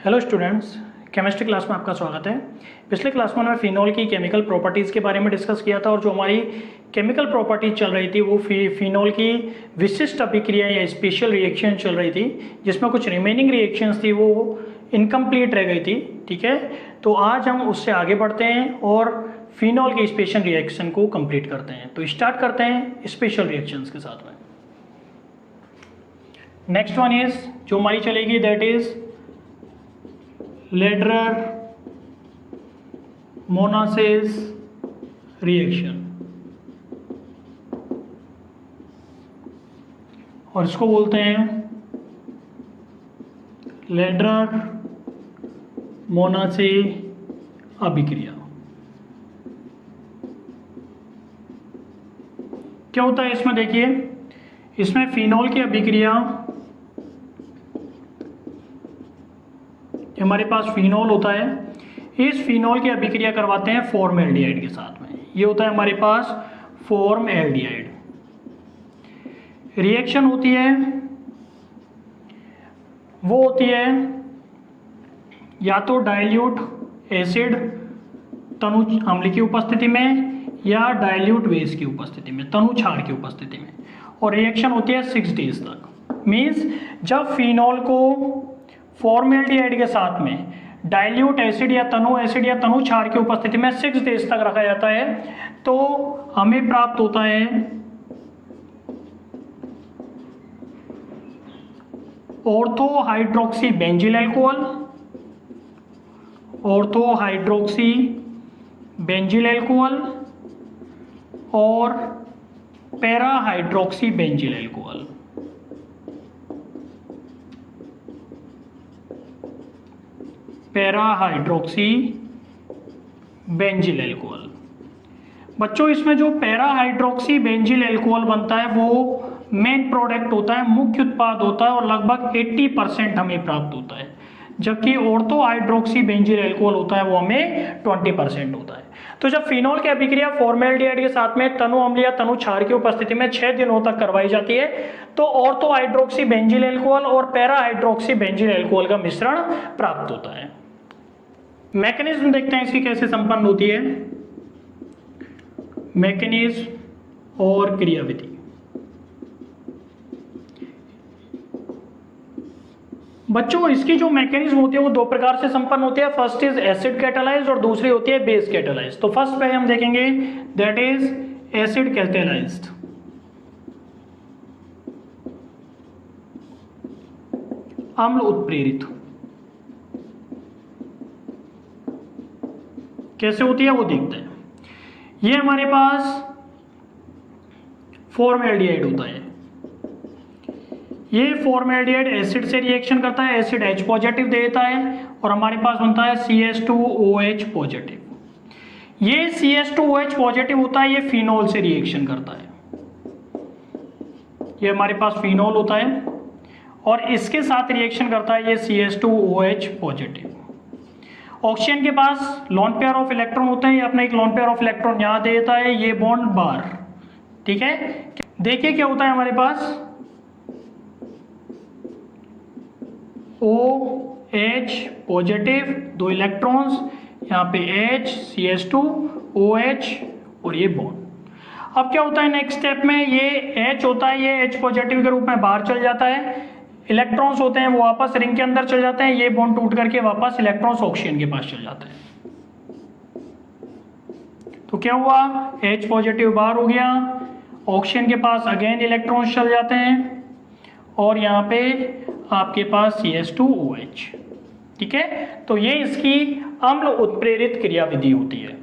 Hello students, chemistry class में आपका स्वागत है। पिछले क्लास में हमने फिनॉल की केमिकल प्रॉपर्टीज़ के बारे में डिस्कस किया था और जो हमारी केमिकल प्रॉपर्टीज चल रही थी वो फिनॉल की विशिष्ट अभिक्रिया या स्पेशल रिएक्शन चल रही थी, जिसमें कुछ रिमेनिंग रिएक्शंस थी वो इनकम्प्लीट रह गई थी। ठीक है, तो आज हम उससे आगे बढ़ते हैं और फिनॉल की स्पेशल रिएक्शन को कंप्लीट करते हैं। तो स्टार्ट करते हैं स्पेशल रिएक्शंस के साथ में। नेक्स्ट वन इज जो हमारी चलेगी दैट इज लेडरर मोनासेस रिएक्शन, और इसको बोलते हैं लेडरर मोनासे अभिक्रिया। क्या होता है इसमें? देखिए, इसमें फिनॉल की अभिक्रिया, हमारे पास फिनॉल होता है, इस फिनॉल की अभिक्रिया करवाते हैं फॉर्मल्डिहाइड के साथ में। ये होता है हमारे पास फॉर्मल्डिहाइड। रिएक्शन होती है वो होती है या तो डाइल्यूट एसिड तनु अम्ल की उपस्थिति में या डाइल्यूट बेस की उपस्थिति में, तनु क्षार की उपस्थिति में, और रिएक्शन होती है 6 डेज तक। मीन्स जब फिनॉल को फॉर्मल्डिहाइड के साथ में डाइल्यूट एसिड या तनु क्षार की उपस्थिति में 6 डेज तक रखा जाता है तो हमें प्राप्त होता है ortho hydroxy benzyl alcohol, ortho hydroxy benzyl alcohol और para hydroxy benzyl alcohol. Para hydroxy benzyl alcohol. बच्चों, इसमें जो पैरा हाइड्रोक्सी बेंजिल अल्कोहल बनता है वो मेन प्रोडक्ट होता है, मुख्य उत्पाद होता है, और लगभग 80% हमें प्राप्त होता है, जबकि ऑर्थो हाइड्रोक्सी बेंजिल अल्कोहल होता है वो हमें 20% होता है। तो जब फिनॉल की अभिक्रिया फॉर्मल्डिहाइड के साथ में तनु अम्ल या तनु क्षार की उपस्थिति में 6 दिनों तक करवाई जाती है तो ऑर्थो हाइड्रोक्सी बेंजिल अल्कोहल और पैरा हाइड्रोक्सी बेंजिल अल्कोहल का मिश्रण प्राप्त होता है। मैकेनिज्म देखते हैं इसकी कैसे संपन्न होती है। मैकेनिज्म और क्रियाविधि। बच्चों, इसकी जो मैकेनिज्म होती है वो 2 प्रकार से संपन्न होती है। फर्स्ट इज एसिड कैटालाइज्ड और दूसरी होती है बेस कैटालाइज्ड। तो फर्स्ट पे हम देखेंगे दैट इज एसिड कैटालाइज्ड। अम्ल उत्प्रेरित कैसे होती है वो देखते हैं। ये हमारे पास फॉर्मल्डिहाइड होता है। ये फॉर्मल्डिहाइड एसिड से रिएक्शन करता है, एसिड H पॉजिटिव देता है और हमारे पास बनता है CH2OH पॉजिटिव। ये CH2OH पॉजिटिव होता है, ये फिनॉल से रिएक्शन करता है। ये हमारे पास फिनॉल होता है और इसके साथ रिएक्शन करता है ये CH2OH पॉजिटिव। ऑक्सीजन के पास लोन पेयर ऑफ इलेक्ट्रॉन होते हैं, ये अपना एक लोन पेयर ऑफ इलेक्ट्रॉन यहां देता है, ये बॉन्ड बार। ठीक है, देखिए क्या होता है हमारे पास OH पॉजिटिव, 2 इलेक्ट्रॉन्स, यहाँ पे H CH2OH और ये बॉन्ड। अब क्या होता है नेक्स्ट स्टेप में, ये H होता है, ये H पॉजिटिव के रूप में बाहर चल जाता है, इलेक्ट्रॉन्स होते हैं वो वापस रिंग के अंदर चल जाते हैं, ये बॉन्ड टूट करके वापस इलेक्ट्रॉन्स ऑक्सीजन के पास चल जाते हैं। तो क्या हुआ, H पॉजिटिव बाहर हो गया, ऑक्सीजन के पास अगेन इलेक्ट्रॉन्स चल जाते हैं और यहाँ पे आपके पास CH2OH। ठीक है, तो ये इसकी अम्ल उत्प्रेरित क्रियाविधि होती है।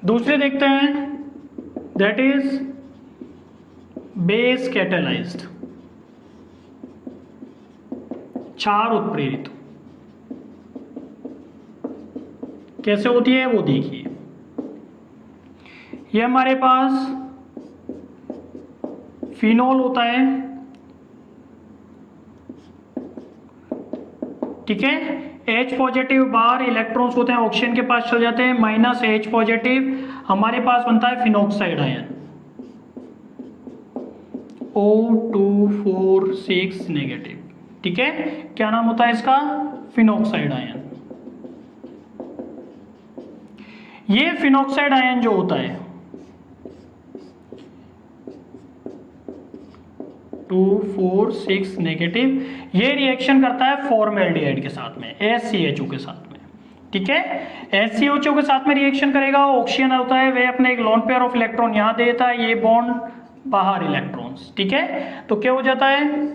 दूसरे देखते हैं दैट इज बेस कैटालाइज्ड, क्षार उत्प्रेरित। कैसे होती है वो देखिए। ये हमारे पास फिनॉल होता है, ठीक है, H पॉजिटिव बाहर, इलेक्ट्रॉन्स होते हैं ऑक्सीजन के पास चल जाते हैं, माइनस H पॉजिटिव, हमारे पास बनता है फिनॉक्साइड आयन O246 नेगेटिव। ठीक है, क्या नाम होता है इसका? Phenoxide ion. ये फिनॉक्साइड आयन जो होता है 2,4,6 नेगेटिव, ये रिएक्शन करता है फॉर्मेल्डिहाइड के साथ में, HCHO के साथ में, ठीक है। HCHO के साथ में रिएक्शन करेगा, ऑक्सीजन होता है वह अपने एक लोन पेयर ऑफ इलेक्ट्रॉन यहां दे देता है, ये बॉन्ड बाहर इलेक्ट्रॉन्स, ठीक है। तो क्या हो जाता है?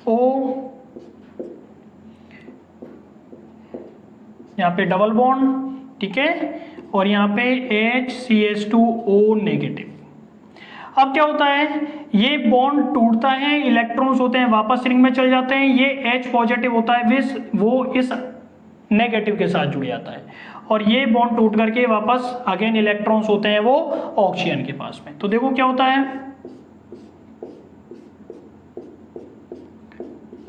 O, यहाँ पे डबल बॉन्ड, ठीक है, और यहाँ पे HCH2O नेगेटिव। अब क्या होता है? ये बॉन्ड टूटता है, इलेक्ट्रॉन्स होते हैं वापस रिंग में चल जाते हैं, ये H पॉजिटिव होता है वो इस नेगेटिव के साथ जुड़ जाता है, और ये बॉन्ड टूट करके वापस अगेन इलेक्ट्रॉन्स होते हैं वो ऑक्सीजन के पास में। तो देखो क्या होता है,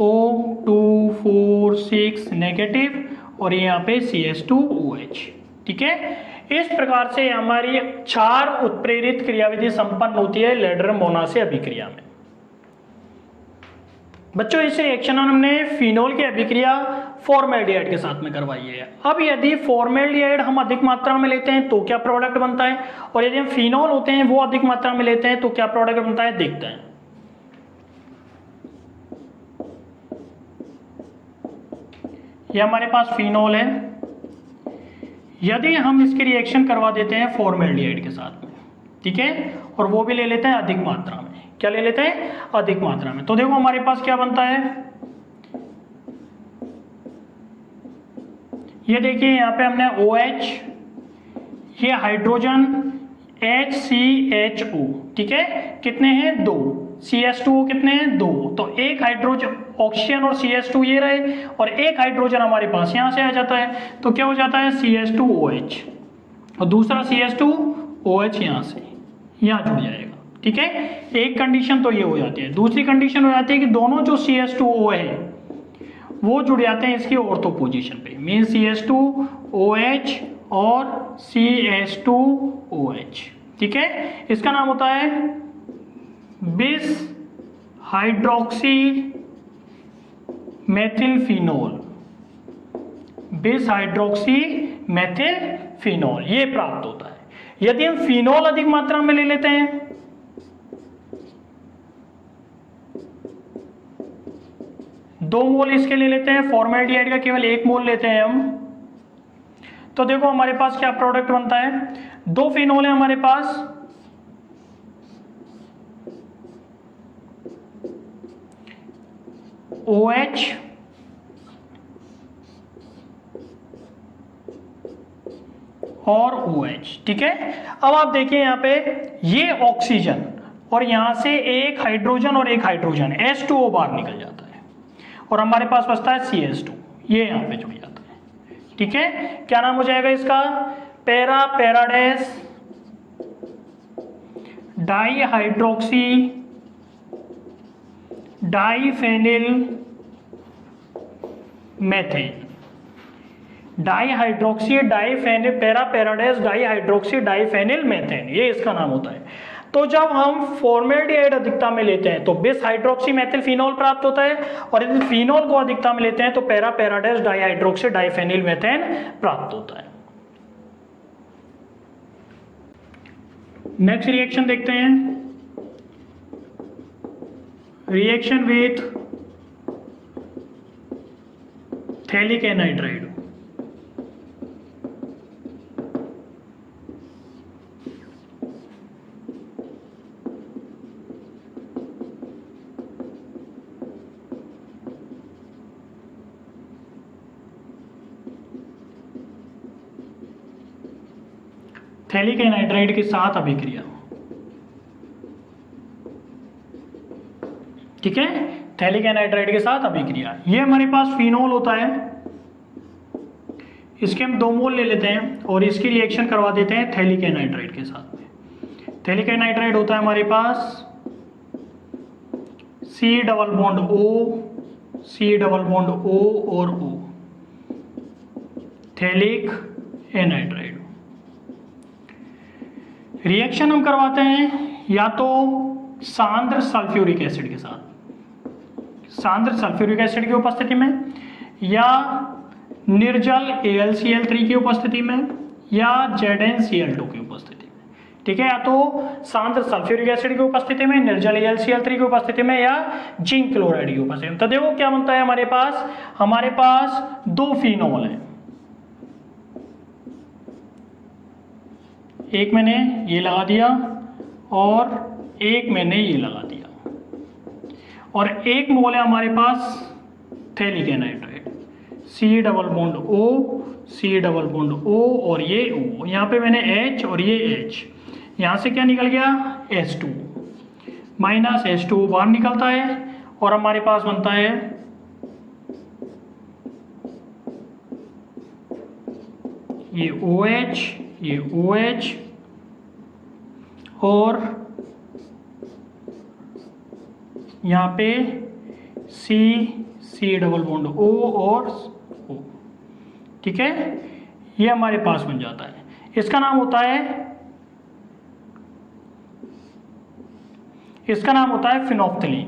O2,4,6 नेगेटिव और ये यहाँ पे CH2OH, ठीक है। इस प्रकार से हमारी 4 उत्प्रेरित क्रियाविधि संपन्न होती है लैडर मोनासे अभिक्रिया में। बच्चों इस रिएक्शन में हमने फिनोल की अभिक्रिया फॉर्मेल्डिहाइड के साथ में करवाई है। अब यदि फॉर्मेल्डिहाइड हम अधिक मात्रा में लेते हैं तो क्या प्रोडक्ट बनता है, और यदि हम फिनोल होते हैं वो अधिक मात्रा में लेते हैं तो क्या प्रोडक्ट बनता है, देखते हैं। ये हमारे पास फिनोल है, यदि हम इसकी रिएक्शन करवा देते हैं फॉर्मेल्डिहाइड के साथ में, ठीक है, और वो भी ले लेते हैं अधिक मात्रा में, क्या ले लेते हैं? अधिक मात्रा में। तो देखो हमारे पास क्या बनता है, ये देखिए यहाँ पे हमने OH, ये हाइड्रोजन HCHO, ठीक है, कितने हैं? 2, CH2O कितने हैं? 2, तो एक हाइड्रोजन ऑक्सीजन और CH2 ये रहे, और एक हाइड्रोजन हमारे पास यहाँ से आ जाता है, तो क्या हो जाता है? CH2OH, और दूसरा CH2OH यहाँ से यहाँ जुड़ जाएगा, ठीक है। एक कंडीशन तो ये हो जाती है। दूसरी कंडीशन हो जाती है कि दोनों जो CH2O है वो जुड़ जाते हैं इसकी ऑर्थो पोजीशन पे, मीन CH2OH और CH2OH, ठीक है। इसका नाम होता है बिस हाइड्रोक्सी मेथिल फिनोल, बिस हाइड्रोक्सी मेथिल फिनोल ये प्राप्त होता है। यदि हम फिनोल अधिक मात्रा में ले लेते हैं, दो मोल इसके ले लेते हैं, फॉर्मेल्डिहाइड का केवल 1 मोल लेते हैं हम, तो देखो हमारे पास क्या प्रोडक्ट बनता है? 2 फिनोल है हमारे पास, OH और OH, ठीक है। अब आप देखिए यहाँ पे ये ऑक्सीजन और यहां से एक हाइड्रोजन और एक हाइड्रोजन H2O बाहर निकल जाता है, और हमारे पास बचता है CH2, ये यहाँ पे जुड़ जाता है, ठीक है। क्या नाम हो जाएगा इसका? पैरा पैराडेस di hydroxy diphenyl methane, di hydroxy diphenyl para पैराडेस डाई हाइड्रोक्सी डाईफेनिल मेथेन, ये इसका नाम होता है। तो जब हम फॉर्मेल्डिहाइड अधिकता में लेते हैं तो बिस हाइड्रोक्सी मेथिल फिनोल प्राप्त होता है, और यदि फिनोल को अधिकता में लेते हैं तो पैरा पैराडेस डाई हाइड्रोक्सी डाईफेनिल मेथेन प्राप्त होता है। नेक्स्ट रिएक्शन देखते हैं, reaction with phthalic anhydride. Phthalic anhydride के साथ अभिक्रिया, ठीक है, थैलिक एनाइड्राइड के साथ अभिक्रिया। ये हमारे पास फिनोल होता है, इसके हम 2 मोल ले लेते हैं और इसकी रिएक्शन करवा देते हैं थैलिक एनाइड्राइड के साथ में। थैलिक एनाइड्राइड होता है हमारे पास C डबल बॉन्ड O और O, थैलिक एनाइड्राइड। रिएक्शन हम करवाते हैं या तो सांद्र सल्फ्यूरिक एसिड के साथ, सांद्र सल्फ्यूरिक एसिड की उपस्थिति में, या निर्जल AlCl3 की उपस्थिति में, या ZnCl2 की उपस्थिति में। ठीक है, या तो सांद्र सल्फ्यूरिक एसिड की उपस्थिति में, निर्जल AlCl3 की उपस्थिति में, या जिंक क्लोराइड की उपस्थिति में। तो देखो क्या बनता है हमारे पास दो फिनोल है, एक मैंने ये लगा दिया और एक मैंने ये लगा दिया, और एक मोल है हमारे पास phthalic anhydride, C double bond O, C double bond O और ये O, यहाँ पे मैंने H और ये H, यहाँ से क्या निकल गया H2 माइनस H2 बाहर निकलता है, और हमारे पास बनता है ये OH, ये OH और यहाँ पे C डबल बॉन्ड O और O। ठीक है, ये हमारे पास बन जाता है। इसका नाम होता है फिनोफ्थलीन।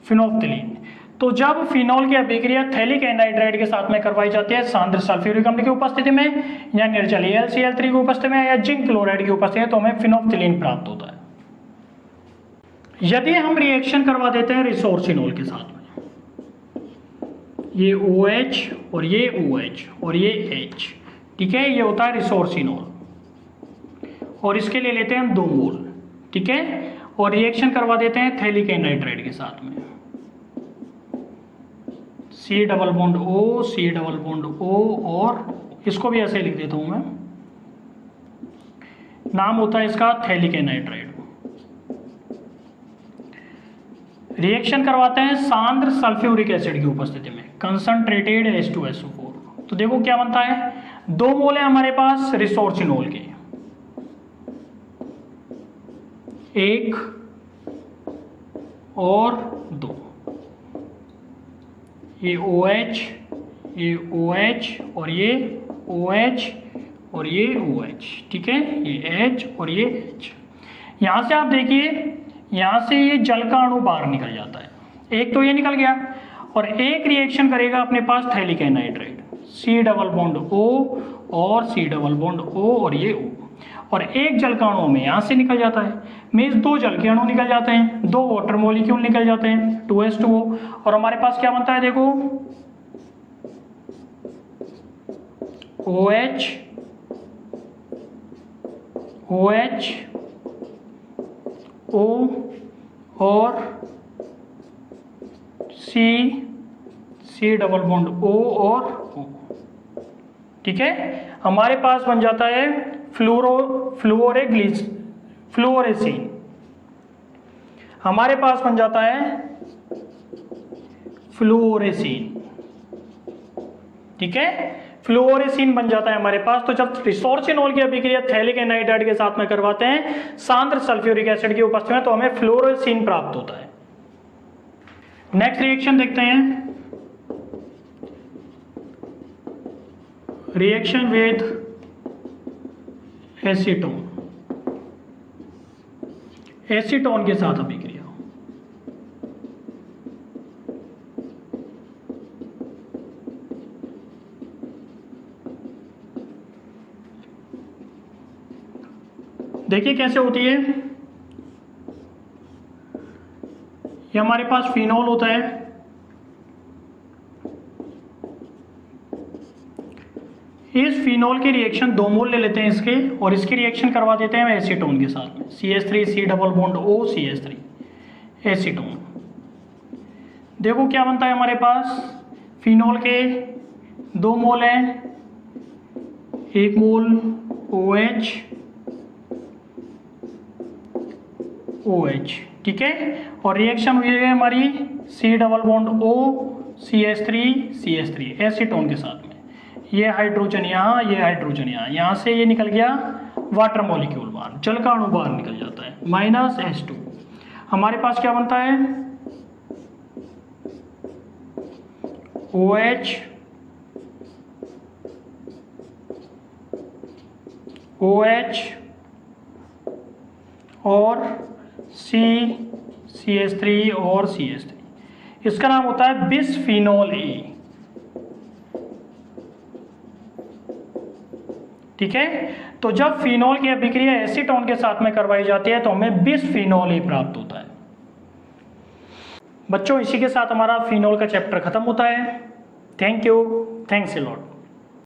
फिनोफ्थलीन। तो जब फिनोल की अभिक्रिया थैलिक एनाइड्राइड के साथ में करवाई जाती है सांद्र सल्फ्यूरिक अम्ल की उपस्थिति में, या निर्जल AlCl3 की उपस्थिति में, या जिंक क्लोराइड की उपस्थिति में, तो हमें फिनोफ्थलीन प्राप्त होता है। यदि हम रिएक्शन करवा देते हैं रिसोर्सिनोल के साथ में, ये OH और ये OH और ये H, ठीक है, ये होता है रिसोर्सिनोल, और इसके लिए लेते हैं हम 2 मोल। ठीक है, और रिएक्शन करवा देते हैं थैलिक एनाइड्राइड के साथ में, C double bond O, C double bond O, और इसको भी ऐसे लिख देता हूं मैं, नाम होता है इसका थैलिक एनाइड्राइड। रिएक्शन करवाते हैं सांद्र सल्फ्यूरिक एसिड की उपस्थिति में, कंसंट्रेटेड H2SO4। तो देखो क्या बनता है, 2 मोल है हमारे पास रिसोर्सिनोल के, 1 और 2, ये OH, ये OH और ये OH और ये OH। ठीक है, ये H और ये H। यहाँ से आप देखिए, यहाँ से ये जल का अणु बाहर निकल जाता है, एक तो ये निकल गया, और एक रिएक्शन करेगा अपने पास phthalic anhydride, C double bond O और C डबल बॉन्ड O और ये O, और एक जल का अणु में यहाँ से निकल जाता है, मीन्स 2 जल के अणु निकल जाते हैं, 2 वाटर मॉलिक्यूल निकल जाते हैं, 2H2O, और हमारे पास क्या बनता है देखो, OH, OH, O और C डबल बॉन्ड O और O। ठीक है, हमारे पास बन जाता है फ्लोरेसीन, हमारे पास बन जाता है फ्लोरेसीन। ठीक है, फ्लोरेसीन बन जाता है हमारे पास। तो जब रिसोर्सिनोल की अभिक्रिया थैलिक एनाइड्राइड के साथ में करवाते हैं सांद्र सल्फ्यूरिक एसिड की उपस्थिति में, तो हमें फ्लोरेसीन प्राप्त होता है। नेक्स्ट रिएक्शन देखते हैं, रिएक्शन विद एसीटोन, एसीटोन के साथ अभिक्रिया। देखिए कैसे होती है, ये हमारे पास फिनोल होता है, इस फिनोल के रिएक्शन 2 मोल ले लेते हैं इसके, और इसकी रिएक्शन करवा देते हैं एसीटोन के साथ में, CH3 C double bond O CH3 acetone. देखो क्या बनता है हमारे पास, फिनोल के 2 मोल हैं, 1 मोल OH, OH। ठीक है, और रिएक्शन हुई है हमारी C double bond O CH3 acetone के साथ में, ये हाइड्रोजन यहाँ, ये हाइड्रोजन यहाँ, यहाँ से ये निकल गया वाटर मॉलिक्यूल बाहर, जल का अणु बाहर निकल जाता है, माइनस H2। हमारे पास क्या बनता है, OH OH और CH3 और CH3। इसका नाम होता है बिस्फिनॉल ए। ठीक है, तो जब फिनॉल की अभिक्रिया एसीटोन के साथ में करवाई जाती है तो हमें बिस्फिनॉल ए प्राप्त होता है। बच्चों, इसी के साथ हमारा फिनॉल का चैप्टर खत्म होता है। Thank you, thanks a lot.